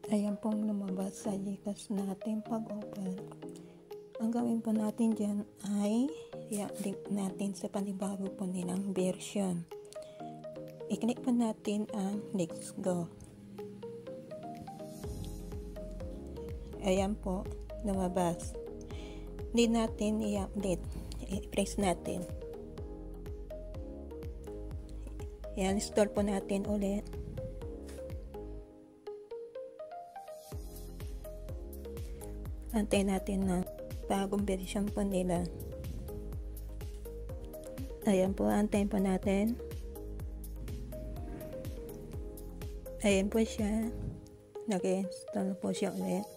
Ayan pong lumabas sa Gcash natin pag-open. Ang gawin po natin dyan ay i-update natin sa panibago po nilang version. I-click po natin ang Let's Go. Ayan po, lumabas. Hindi natin i-update. I-press natin. I-install po natin ulit. Antay natin na bagong version po nila. Ayan po, antayin po natin. Ayan po siya. Nag-install po siya ulit.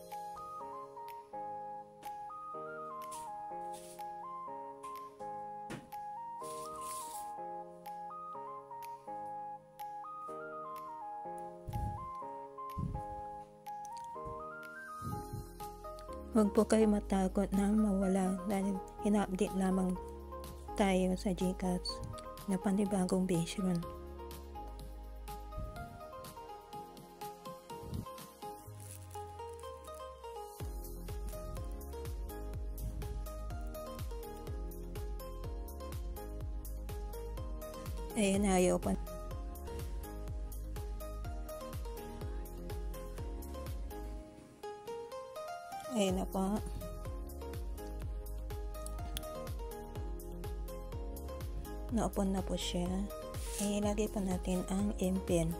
Huwag po kayo matakot na mawala dahil ina-update lamang tayo sa Gcash na panibagong version. Ayan, ayaw pa. Ayan na po. Na-open na po siya. Ilagay pa natin ang MPIN.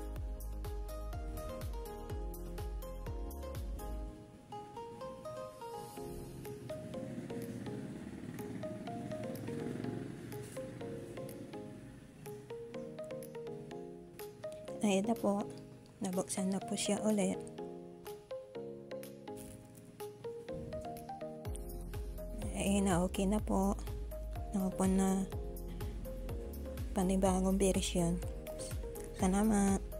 Ayan na po. Nabuksan na po siya ulit. Ayan na, okay na po. Na-open na panibagong version. Salamat.